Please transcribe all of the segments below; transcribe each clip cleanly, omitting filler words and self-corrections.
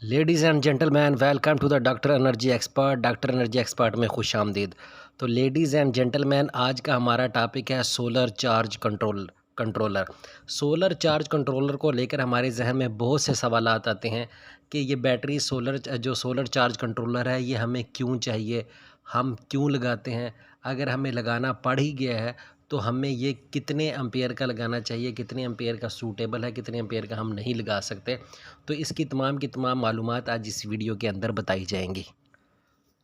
Ladies and gentleman, welcome to the doctor energy expert. Doctor energy expert में खुश आमदीद। तो लेडीज़ एंड जेंटलमैन, आज का हमारा टॉपिक है solar charge controller. Solar charge controller को लेकर हमारे जहन में बहुत से सवालात आते हैं कि ये बैटरी सोलर चार्ज कंट्रोलर है, ये हमें क्यों चाहिए, हम क्यों लगाते हैं, अगर हमें लगाना पड़ ही गया है तो हमें ये कितने एम्पेयर का लगाना चाहिए, कितने एम्पेयर का सूटेबल है, कितने एम्पेयर का हम नहीं लगा सकते। तो इसकी तमाम की तमाम मालूमात आज इस वीडियो के अंदर बताई जाएंगी।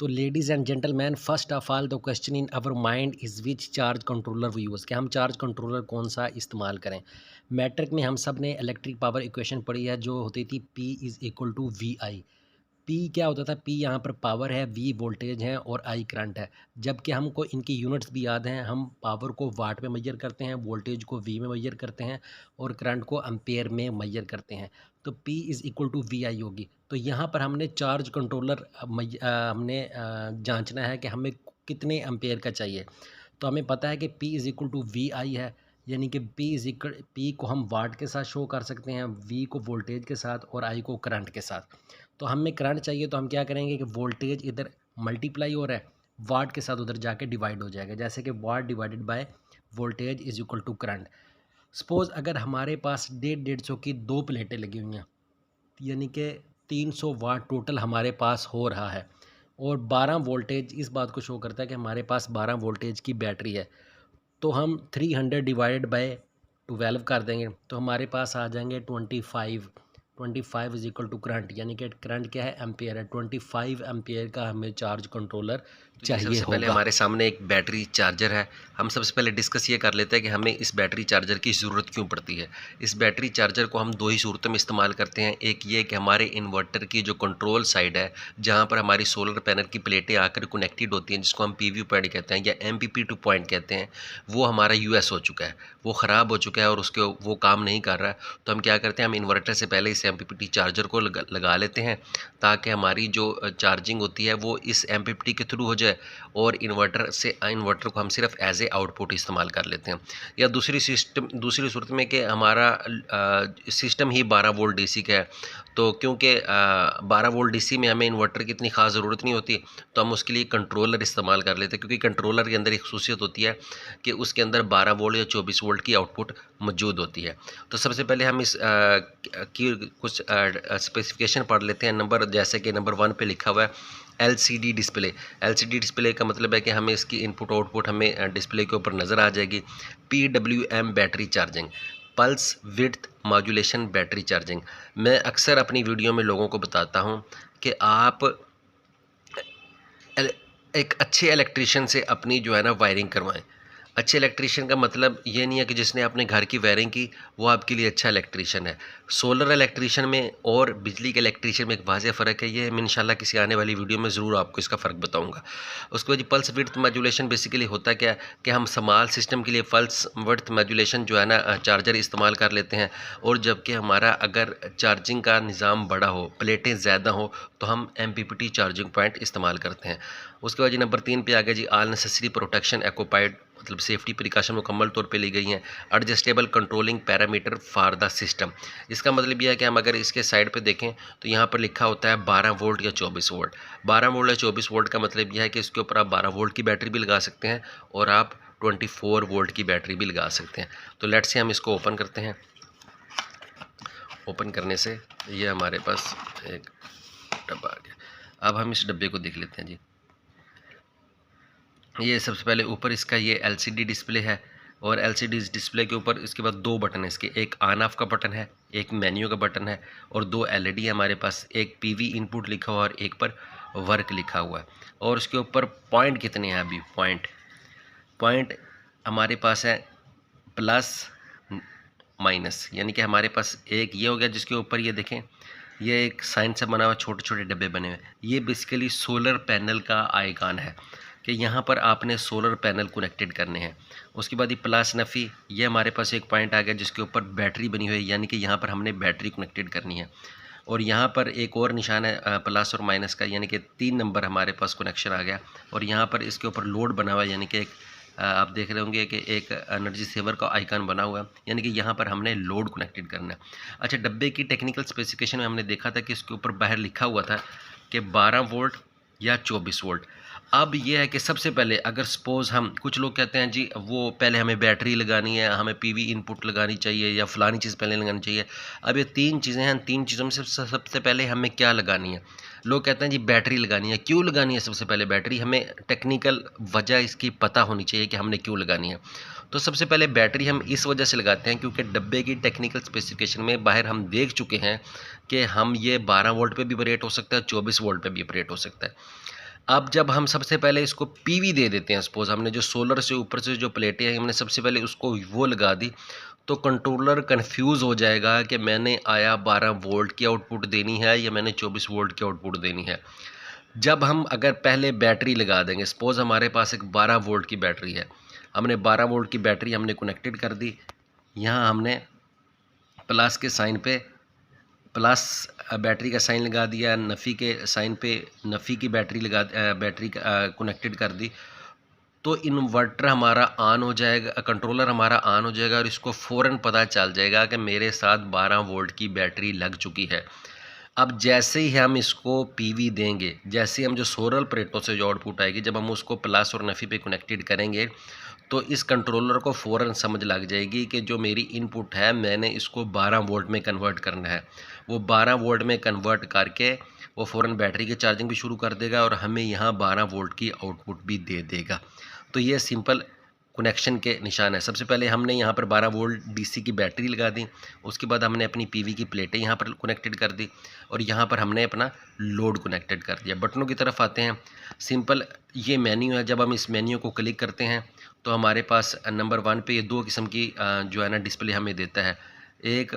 तो ladies and gentleman, first of all the question in our mind is which charge controller we use, कि हम चार्ज कंट्रोलर कौन सा इस्तेमाल करें। मैट्रिक में हम सब ने इलेक्ट्रिक पावर इक्वेशन पढ़ी है, जो होती थी P is equal to V I. P क्या होता था? पी यहाँ पर पावर है, वी वोल्टेज है और आई करंट है। जबकि हमको इनकी यूनिट्स भी याद हैं, हम पावर को वाट में मेजर करते हैं, वोल्टेज को वी में मेजर करते हैं और करंट को एम्पेयर में मेजर करते हैं। तो P is equal to V I होगी। तो यहाँ पर हमने चार्ज कंट्रोलर हमने जांचना है कि हमें कितने एम्पेयर का चाहिए। तो हमें पता है कि P is equal to V I है, यानी कि P को हम वाट के साथ शो कर सकते हैं, V को वोल्टेज के साथ और I को करंट के साथ। तो हमें करंट चाहिए तो हम क्या करेंगे कि वोल्टेज इधर मल्टीप्लाई हो रहा है, वाट के साथ उधर जाके डिवाइड हो जाएगा, जैसे कि watt divided by voltage is equal to current. Suppose अगर हमारे पास 150 की 2 प्लेटें लगी हुई हैं, यानी कि 300 वाट टोटल हमारे पास हो रहा है और 12 वोल्टेज इस बात को शो करता है कि हमारे पास 12 वोल्टेज की बैटरी है। तो हम 300 डिवाइडेड बाय 12 कर देंगे तो हमारे पास आ जाएंगे 25 इज इक्वल टू करंट, यानी कि करंट क्या है? एम्पेयर है। 25 एम्पेयर का हमें चार्ज कंट्रोलर चाहिए सबसे पहले होगा। हमारे सामने एक बैटरी चार्जर है। हम सबसे पहले डिस्कस ये कर लेते हैं कि हमें इस बैटरी चार्जर की ज़रूरत क्यों पड़ती है। इस बैटरी चार्जर को हम दो ही सूरतों में इस्तेमाल करते हैं। एक ये कि हमारे इन्वर्टर की जो कंट्रोल साइड है, जहाँ पर हमारी सोलर पैनल की प्लेटें आकर कनेक्टेड होती हैं, जिसको हम PV पॉइंट कहते हैं या MPPT पॉइंट कहते हैं, वो हमारा US हो चुका है, वो ख़राब हो चुका है और उसके वो काम नहीं कर रहा है। तो हम क्या करते हैं, हम इन्वर्टर से पहले इस MPPT चार्जर को लगा लेते हैं, ताकि हमारी जो चार्जिंग होती है वो इस MPPT के थ्रू हो जाए और इन्वर्टर को हम सिर्फ एज ए आउटपुट इस्तेमाल कर लेते हैं। या दूसरी सूरत में कि हमारा सिस्टम ही 12 वोल्ट DC का है, तो क्योंकि 12 वोल्ट DC में हमें इन्वर्टर की इतनी ख़ास ज़रूरत नहीं होती, तो हम उसके लिए कंट्रोलर इस्तेमाल कर लेते हैं, क्योंकि कंट्रोलर के अंदर एक खसूसियत होती है कि उसके अंदर 12 वोल्ट या 24 वोल्ट की आउटपुट मौजूद होती है। तो सबसे पहले हम इस की कुछ स्पेसिफिकेशन पढ़ लेते हैं। जैसे कि नंबर 1 पे लिखा हुआ है LCD डिस्प्ले। LCD डिस्प्ले का मतलब है कि हमें इसकी इनपुट आउटपुट हमें डिस्प्ले के ऊपर नज़र आ जाएगी। PWM battery charging, pulse width modulation battery charging. मैं अक्सर अपनी वीडियो में लोगों को बताता हूं कि आप एक अच्छे इलेक्ट्रीशियन से अपनी जो है ना वायरिंग करवाएं। अच्छे इलेक्ट्रीशियन का मतलब ये नहीं है कि जिसने अपने घर की वायरिंग की वो आपके लिए अच्छा इलेक्ट्रीशियन है। सोलर इलेक्ट्रीशियन में और बिजली के इलेक्ट्रीशियन में एक वाज़ेह फ़र्क है। ये मैं इंशाल्लाह किसी आने वाली वीडियो में ज़रूर आपको इसका फ़र्क बताऊंगा। उसके बाद पल्स विड्थ मॉड्यूलेशन बेसिकली होता क्या है कि हम स्मॉल सिस्टम के लिए पल्स विड्थ मॉड्यूलेशन जो है ना चार्जर इस्तेमाल कर लेते हैं, और जबकि हमारा अगर चार्जिंग का निज़ाम बड़ा हो, प्लेटें ज़्यादा हो, तो हम MPPT चार्जिंग पॉइंट इस्तेमाल करते हैं। उसके बाद जी नंबर 3 पे आ गया जी ऑल नेसेसरी प्रोटेक्शन एक्वापाइड, मतलब सेफ्टी प्रिकॉशन मुकम्मल तौर पे ली गई हैं। Adjustable controlling parameter for the system. इसका मतलब यह है कि हम अगर इसके साइड पे देखें तो यहाँ पर लिखा होता है 12 वोल्ट या 24 वोल्ट। 12 वोल्ट या 24 वोल्ट का मतलब यह है कि इसके ऊपर आप 12 वोल्ट की बैटरी भी लगा सकते हैं और आप 24 वोल्ट की बैटरी भी लगा सकते हैं। तो लेट्स से हम इसको ओपन करते हैं। ओपन करने से ये हमारे पास एक डब्बा आ गया। अब हम इस डब्बे को देख लेते हैं जी। ये सबसे पहले ऊपर इसका ये LCD डिस्प्ले है, और LCD डिस्प्ले के ऊपर इसके बाद दो बटन है इसके, एक ऑन ऑफ का बटन है, एक मेन्यू का बटन है, और दो LED है हमारे पास, एक PV इनपुट लिखा हुआ और एक पर वर्क लिखा हुआ है। और उसके ऊपर पॉइंट कितने हैं? अभी पॉइंट हमारे पास है प्लस माइनस, यानी कि हमारे पास एक ये हो गया जिसके ऊपर ये देखें, ये एक साइन से बना हुआ छोटे छोटे डब्बे बने हुए। ये बेसिकली सोलर पैनल का आइकॉन है कि यहाँ पर आपने सोलर पैनल कनेक्टेड करने हैं। उसके बाद ये प्लस नफ़ी, ये हमारे पास एक पॉइंट आ गया जिसके ऊपर बैटरी बनी हुई है, यानी कि यहाँ पर हमने बैटरी कनेक्टेड करनी है। और यहाँ पर एक और निशान है प्लस और माइनस का, यानी कि 3 नंबर हमारे पास कनेक्शन आ गया। और यहाँ पर इसके ऊपर लोड बना हुआ है, यानी कि एक आप देख रहे होंगे कि एक एनर्जी सेवर का आइकन बना हुआ है, यानी कि यहाँ पर हमने लोड कनेक्टेड करना है। अच्छा, डब्बे की टेक्निकल स्पेसिफिकेशन में हमने देखा था कि इसके ऊपर बाहर लिखा हुआ था कि 12 वोल्ट या 24 वोल्ट। अब ये है कि सबसे पहले अगर सपोज़ हम, कुछ लोग कहते हैं जी वो पहले हमें बैटरी लगानी है, हमें पीवी इनपुट लगानी चाहिए या फ़लानी चीज़ पहले लगानी चाहिए। अब ये 3 चीज़ें हैं, 3 चीज़ों में से सबसे पहले हमें क्या लगानी है? लोग कहते हैं जी बैटरी लगानी है। क्यों लगानी है सबसे पहले बैटरी? हमें टेक्निकल वजह इसकी पता होनी चाहिए कि हमने क्यों लगानी है। तो सबसे पहले बैटरी हम इस वजह से लगाते हैं क्योंकि डब्बे की टेक्निकल स्पेसिफिकेशन में बाहर हम देख चुके हैं कि हम ये 12 वोल्ट पे भी ऑपरेट हो सकता है, 24 वोल्ट पे भी ऑपरेट हो सकता है। अब जब हम सबसे पहले इसको पीवी दे देते हैं, सपोज़ हमने जो सोलर से ऊपर से जो प्लेटें हैं हमने सबसे पहले उसको वो लगा दी, तो कंट्रोलर कन्फ्यूज़ हो जाएगा कि मैंने आया 12 वोल्ट की आउटपुट देनी है या मैंने 24 वोल्ट की आउटपुट देनी है। जब हम अगर पहले बैटरी लगा देंगे, सपोज़ हमारे पास एक 12 वोल्ट की बैटरी है, हमने 12 वोल्ट की बैटरी हमने कनेक्टेड कर दी, यहाँ हमने प्लस के साइन पे प्लस बैटरी का साइन लगा दिया, नफ़ी के साइन पे नफ़ी की बैटरी बैटरी कनेक्टेड कर दी, तो इन्वर्टर हमारा ऑन हो जाएगा, कंट्रोलर हमारा ऑन हो जाएगा और इसको फ़ौरन पता चल जाएगा कि मेरे साथ 12 वोल्ट की बैटरी लग चुकी है। अब जैसे ही हम इसको पीवी देंगे, जैसे हम जो सोलर प्लेटों से जो आउटपुट आएगी, जब हम उसको प्लस और नफ़ी पे कनेक्टेड करेंगे, तो इस कंट्रोलर को फ़ौरन समझ लग जाएगी कि जो मेरी इनपुट है मैंने इसको 12 वोल्ट में कन्वर्ट करना है। वो 12 वोल्ट में कन्वर्ट करके वो फ़ौरन बैटरी की चार्जिंग भी शुरू कर देगा और हमें यहाँ 12 वोल्ट की आउटपुट भी दे देगा। तो ये सिंपल कनेक्शन के निशान है। सबसे पहले हमने यहाँ पर 12 वोल्ट डीसी की बैटरी लगा दी, उसके बाद हमने अपनी पीवी की प्लेटें यहाँ पर कनेक्टेड कर दी और यहाँ पर हमने अपना लोड कनेक्टेड कर दिया। बटनों की तरफ आते हैं। सिंपल ये मेन्यू है, जब हम इस मेन्यू को क्लिक करते हैं तो हमारे पास नंबर 1 पे ये 2 किस्म की जो है ना डिस्प्ले हमें देता है। एक,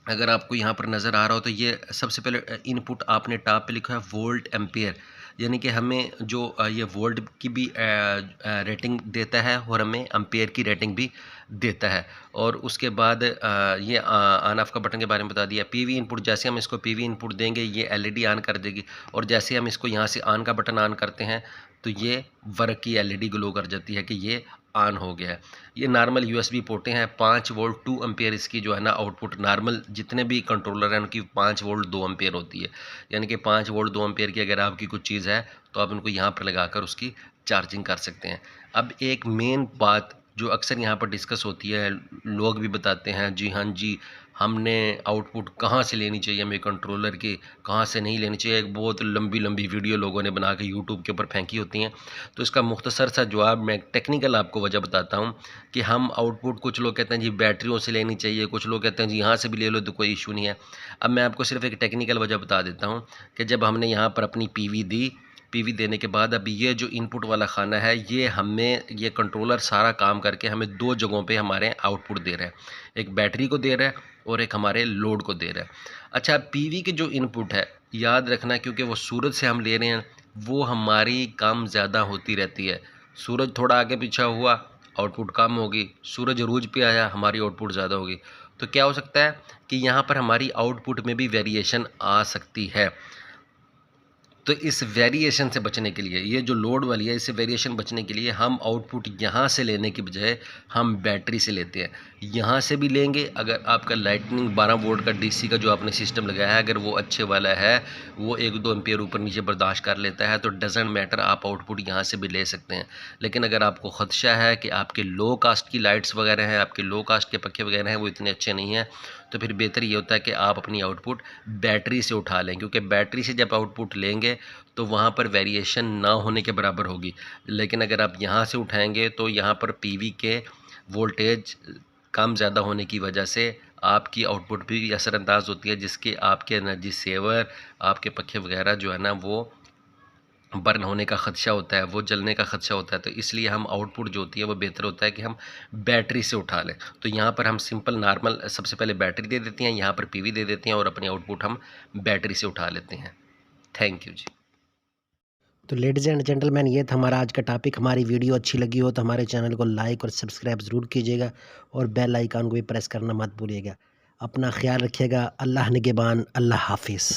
अगर आपको यहाँ पर नज़र आ रहा हो तो ये सबसे पहले इनपुट आपने टॉप पे लिखा है वोल्ट एम्पेयर, यानी कि हमें जो ये वोल्ट की भी रेटिंग देता है और हमें एम्पेयर की रेटिंग भी देता है। और उसके बाद ये ऑन ऑफ का बटन के बारे में बता दिया। पीवी इनपुट, जैसे हम इसको पीवी इनपुट देंगे ये एलईडी ऑन कर देगी और जैसे हम इसको यहाँ से ऑन का बटन ऑन करते हैं तो ये वर्क की एलईडी ग्लो कर जाती है कि ये ऑन हो गया है। ये नॉर्मल यूएसबी पोर्टें हैं, 5 वोल्ट 2 एम्पेयर इसकी जो है ना आउटपुट, नॉर्मल जितने भी कंट्रोलर हैं उनकी 5 वोल्ट 2 एम्पेयर होती है, यानी कि 5 वोल्ट 2 एम्पेयर की अगर आपकी कुछ चीज़ है तो आप उनको यहाँ पर लगाकर उसकी चार्जिंग कर सकते हैं। अब एक मेन बात जो अक्सर यहाँ पर डिस्कस होती है, लोग भी बताते हैं जी हाँ जी हमने आउटपुट कहाँ से लेनी चाहिए, हमें कंट्रोलर की कहाँ से नहीं लेनी चाहिए। एक बहुत लंबी लंबी वीडियो लोगों ने बना के यूट्यूब के ऊपर फेंकी होती हैं, तो इसका मुख्तसर सा जवाब मैं टेक्निकल आपको वजह बताता हूँ कि हम आउटपुट, कुछ लोग कहते हैं जी बैटरियों से लेनी चाहिए, कुछ लोग कहते हैं जी यहाँ से भी ले लो तो कोई इशू नहीं है। अब मैं आपको सिर्फ एक टेक्निकल वजह बता देता हूँ कि जब हमने यहाँ पर अपनी पीवी दी, पीवी देने के बाद अब ये जो इनपुट वाला खाना है ये हमें, ये कंट्रोलर सारा काम करके हमें 2 जगहों पे हमारे आउटपुट दे रहा है, एक बैटरी को दे रहा है और एक हमारे लोड को दे रहा है। अच्छा, पीवी की जो इनपुट है याद रखना, क्योंकि वो सूरज से हम ले रहे हैं, वो हमारी कम ज़्यादा होती रहती है। सूरज थोड़ा आगे पीछे हुआ आउटपुट कम होगी, सूरज अरूज पे आया हमारी आउटपुट ज़्यादा होगी। तो क्या हो सकता है कि यहाँ पर हमारी आउटपुट में भी वेरिएशन आ सकती है। तो इस वेरिएशन से बचने के लिए, ये जो लोड वाली है, इससे वेरिएशन बचने के लिए हम आउटपुट यहाँ से लेने की बजाय हम बैटरी से लेते हैं। यहाँ से भी लेंगे अगर आपका लाइटनिंग 12 वोल्ट का डीसी का जो आपने सिस्टम लगाया है अगर वो अच्छे वाला है, वो 1-2 एम्पियर ऊपर नीचे बर्दाश्त कर लेता है तो डजेंट मैटर, आप आउटपुट यहाँ से भी ले सकते हैं। लेकिन अगर आपको ख़दशा है कि आपके लो कास्ट की लाइट्स वगैरह हैं, आपके लो कास्ट के पखे वगैरह हैं वो इतने अच्छे नहीं हैं, तो फिर बेहतर ये होता है कि आप अपनी आउटपुट बैटरी से उठा लें, क्योंकि बैटरी से जब आउटपुट लेंगे तो वहाँ पर वेरिएशन ना होने के बराबर होगी। लेकिन अगर आप यहाँ से उठाएंगे तो यहाँ पर पीवी के वोल्टेज कम ज़्यादा होने की वजह से आपकी आउटपुट भी असरअंदाज होती है, जिसके आपके एनर्जी सेवर, आपके पखे वगैरह जो है ना वो बर्न होने का ख़दशा होता है, वो जलने का ख़दशा होता है। तो इसलिए हम आउटपुट जो होती है वो बेहतर होता है कि हम बैटरी से उठा लें। तो यहाँ पर हम सिंपल नॉर्मल सबसे पहले बैटरी दे देते हैं, यहाँ पर पीवी दे देते हैं और अपनी आउटपुट हम बैटरी से उठा लेते हैं। थैंक यू जी। तो लेडीज़ एंड जेंटलमैन, ये था हमारा आज का टॉपिक। हमारी वीडियो अच्छी लगी हो तो हमारे चैनल को लाइक और सब्सक्राइब ज़रूर कीजिएगा और बेल आइकन को भी प्रेस करना मत भूलिएगा। अपना ख्याल रखिएगा। अल्लाह निगहबान। अल्लाह हाफिज़।